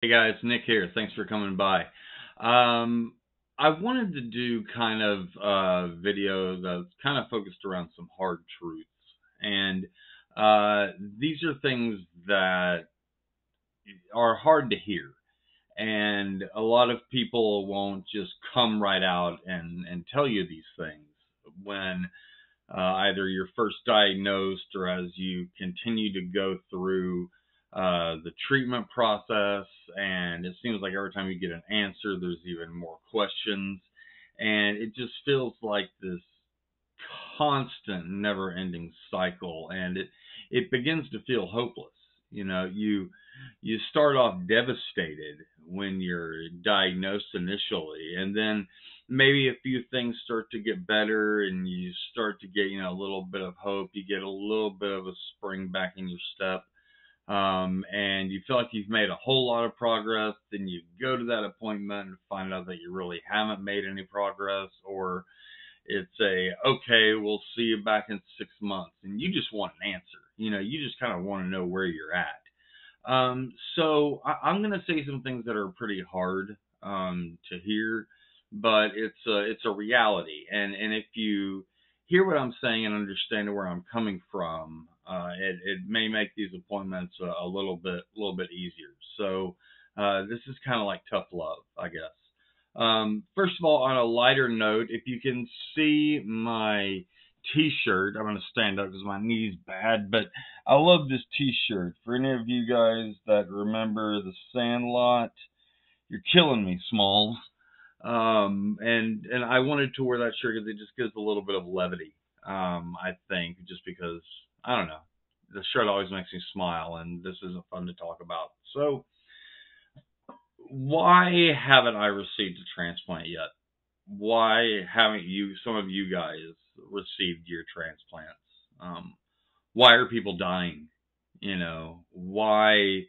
Hey guys, Nick here. Thanks for coming by. I wanted to do kind of a video that's kind of focused around some hard truths. And these are things that are hard to hear. And a lot of people won't just come right out and tell you these things when either you're first diagnosed or as you continue to go through the treatment process. And it seems like every time you get an answer, there's even more questions. And it just feels like this constant, never ending cycle. And it begins to feel hopeless. You start off devastated when you're diagnosed initially, and then maybe a few things start to get better and you start to get, a little bit of hope. You get a little bit of a spring back in your step. And you feel like you've made a whole lot of progress. Then you go to that appointment and find out that you really haven't made any progress, or it's okay, we'll see you back in 6 months, and you just want an answer. You just kind of want to know where you're at. So I'm going to say some things that are pretty hard to hear, but it's a reality. And if you hear what I'm saying and understand where I'm coming from, it may make these appointments a little bit easier. So this is kind of like tough love, I guess. First of all, on a lighter note, if you can see my t-shirt, I'm going to stand up because my knee's bad, but I love this t-shirt. For any of you guys that remember The Sandlot, you're killing me, Smalls. And I wanted to wear that shirt because it just gives a little bit of levity. I think just because, I don't know, the shirt always makes me smile, and this isn't fun to talk about. So why haven't I received a transplant yet? Why haven't some of you guys received your transplants? Why are people dying? Why,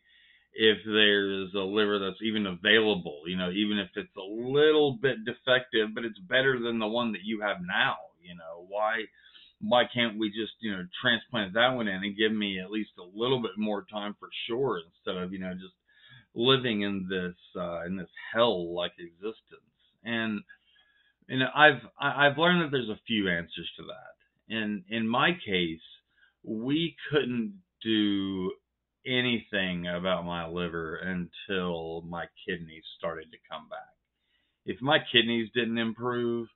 if there's a liver that's even available, even if it's a little bit defective, but it's better than the one that you have now, why can't we just, transplant that one in and give me at least a little bit more time for sure, instead of, just living in this hell-like existence? And I've learned that there's a few answers to that. And in my case, we couldn't do anything about my liver until my kidneys started to come back. If my kidneys didn't improve,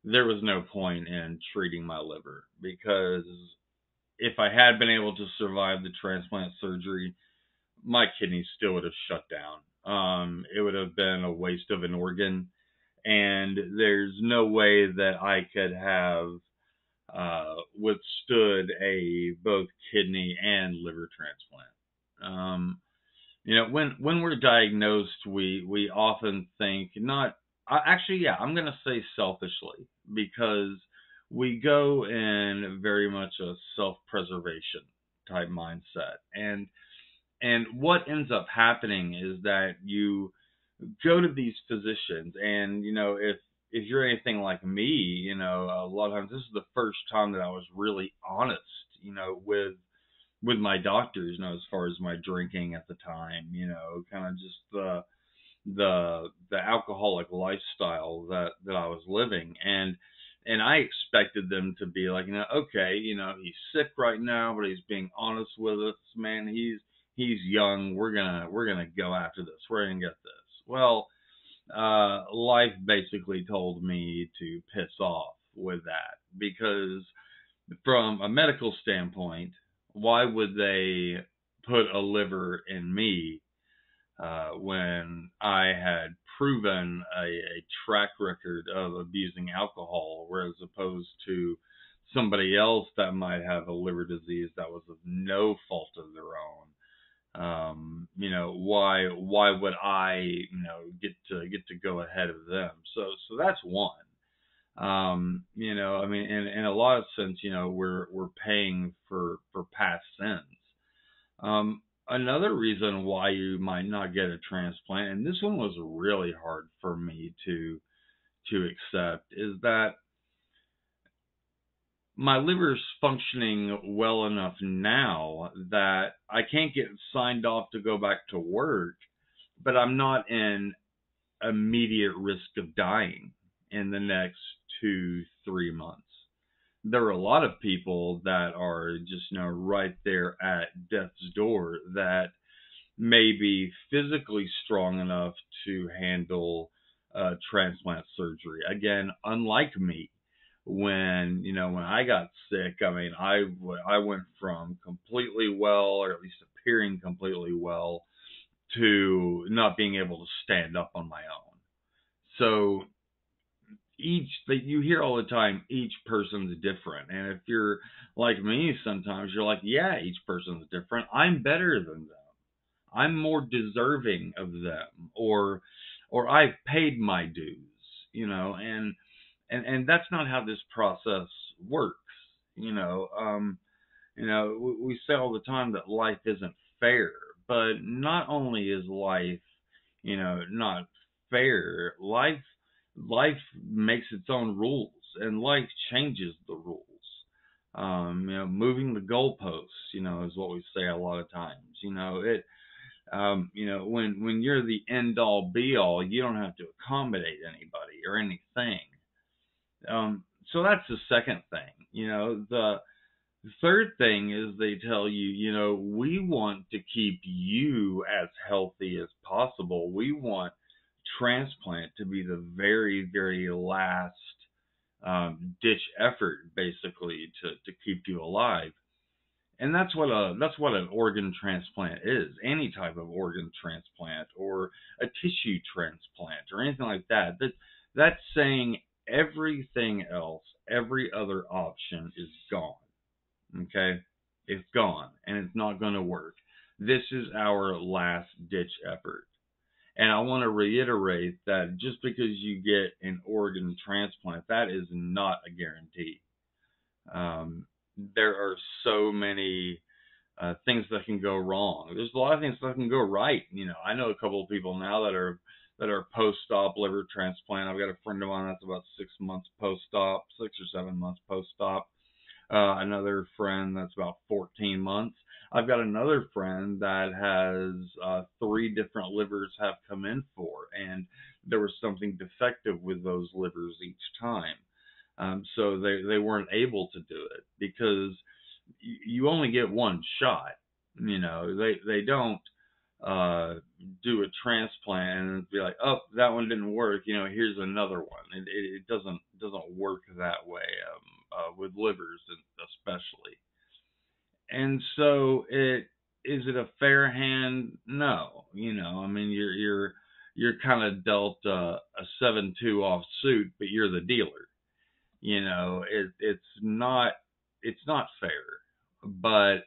there was no point in treating my liver, because if I had been able to survive the transplant surgery, my kidneys still would have shut down. It would have been a waste of an organ, and there's no way that I could have withstood a both kidney and liver transplant. When we're diagnosed, we often think not. Actually, yeah, I'm going to say selfishly, because we go in very much a self-preservation type mindset, and what ends up happening is that you go to these physicians, and if you're anything like me, a lot of times this is the first time that I was really honest, with my doctors, as far as my drinking at the time, kind of just the alcoholic lifestyle that I was living. And I expected them to be like, okay, he's sick right now, but he's being honest with us, man. He's young. We're gonna go after this. We're gonna get this. Well, life basically told me to piss off with that, because from a medical standpoint, why would they put a liver in me when I had proven a track record of abusing alcohol, whereas opposed to somebody else that might have a liver disease that was of no fault of their own? Why would I, get to go ahead of them? So that's one. In a lot of sense, we're paying for past sins. Another reason why you might not get a transplant, and this one was really hard for me to accept, is that my liver's functioning well enough now that I can't get signed off to go back to work, but I'm not in immediate risk of dying in the next 2, 3 months. There are a lot of people that are just, right there at death's door that may be physically strong enough to handle transplant surgery. Again, unlike me, when I got sick, I mean, I went from completely well, or at least appearing completely well, to not being able to stand up on my own. So that you hear all the time, each person's different. And if you're like me, sometimes you're like, yeah, each person's different. I'm better than them. I'm more deserving of them, or I've paid my dues, and that's not how this process works. You know, we say all the time that life isn't fair, but not only is life, not fair. Life makes its own rules, and life changes the rules. Moving the goalposts, is what we say a lot of times. When you're the end all be all, you don't have to accommodate anybody or anything. So that's the second thing. The third thing is they tell you, we want to keep you as healthy as possible. We want transplant to be the very, very last ditch effort, basically, to keep you alive. And that's what an organ transplant is. Any type of organ transplant or a tissue transplant or anything like that. That's saying everything else, every other option is gone. Okay? It's gone and it's not going to work. This is our last ditch effort. And I want to reiterate that just because you get an organ transplant, that is not a guarantee. There are so many things that can go wrong. There's a lot of things that can go right. I know a couple of people now that are post-op liver transplant. I've got a friend of mine that's about 6 months post-op, 6 or 7 months post-op. Another friend that's about 14 months. I've got another friend that has 3 different livers have come in for, and there was something defective with those livers each time. So they weren't able to do it because you only get one shot. They don't do a transplant and be like, oh, that one didn't work. Here's another one. It doesn't work that way with livers especially. And so is it a fair hand? No. I mean, you're kind of dealt a 7-2 offsuit, but you're the dealer. It's not fair. But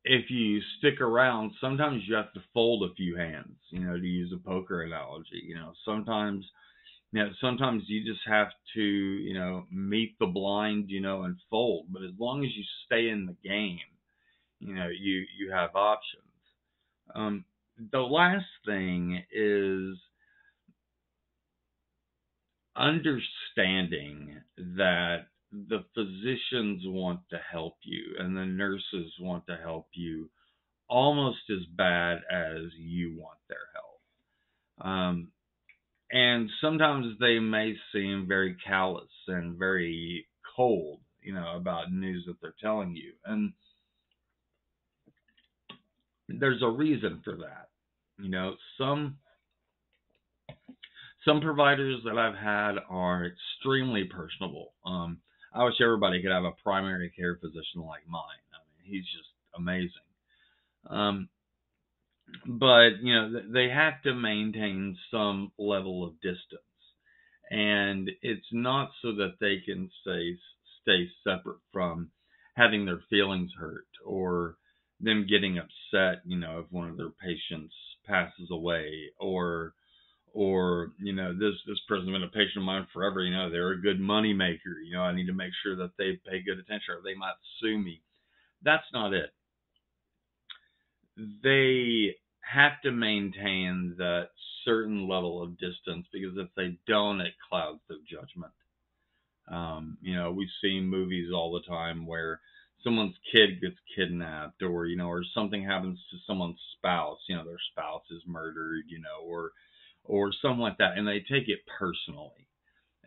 if you stick around, sometimes you have to fold a few hands, to use a poker analogy. Sometimes you just have to, meet the blind, and fold. But as long as you stay in the game, you have options. The last thing is understanding that the physicians want to help you and the nurses want to help you almost as bad as you want their help. And sometimes they may seem very callous and very cold, about news that they're telling you. And there's a reason for that. Some providers that I've had are extremely personable. I wish everybody could have a primary care physician like mine. I mean, he's just amazing. But they have to maintain some level of distance, and it's not so that they can stay separate from having their feelings hurt or them getting upset, if one of their patients passes away, or this person's been a patient of mine forever. They're a good money maker. I need to make sure that they pay good attention, or they might sue me. That's not it. They have to maintain that certain level of distance, because if they don't, it clouds their judgment. We see movies all the time where someone's kid gets kidnapped, or or something happens to someone's spouse, their spouse is murdered, or something like that, and they take it personally.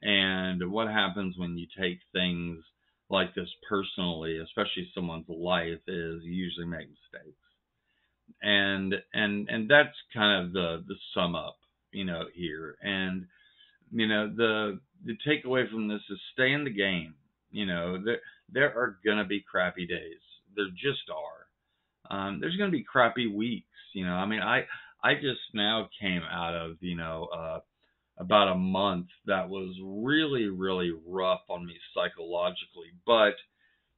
And what happens when you take things like this personally, especially someone's life, is you usually make mistakes. And that's kind of the sum up, here. And the takeaway from this is stay in the game. There are gonna be crappy days. There just are. There's gonna be crappy weeks. I mean, I just now came out of about a month that was really, really rough on me psychologically. But,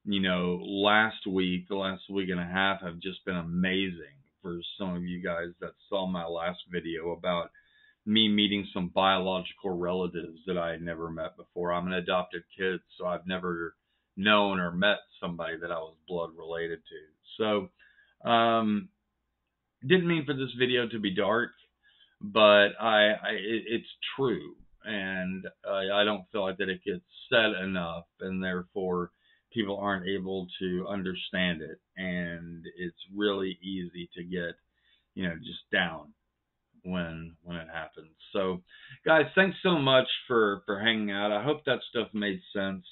the last week and a half have just been amazing for some of you guys that saw my last video about me meeting some biological relatives that I had never met before. I'm an adopted kid, so I've never known or met somebody that I was blood related to. So, didn't mean for this video to be dark, but it's true, and I don't feel like that it gets said enough, and therefore people aren't able to understand it, and it's really easy to get just down when it happens. So, guys, thanks so much for hanging out. I hope that stuff made sense.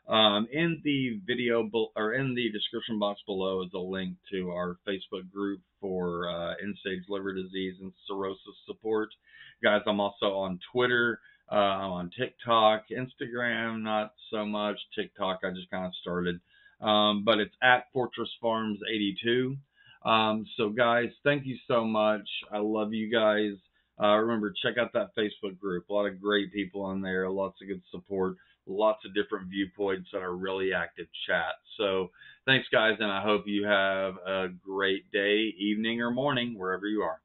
In the video or in the description box below is a link to our Facebook group for end-stage liver disease and cirrhosis support. Guys, I'm also on Twitter. I'm on TikTok, Instagram, not so much. TikTok, I just kind of started. But it's at Fortress Farms 82. So guys, thank you so much. I love you guys. Remember, check out that Facebook group. A lot of great people on there, lots of good support, lots of different viewpoints on a really active chat. So thanks guys, and I hope you have a great day, evening, or morning, wherever you are.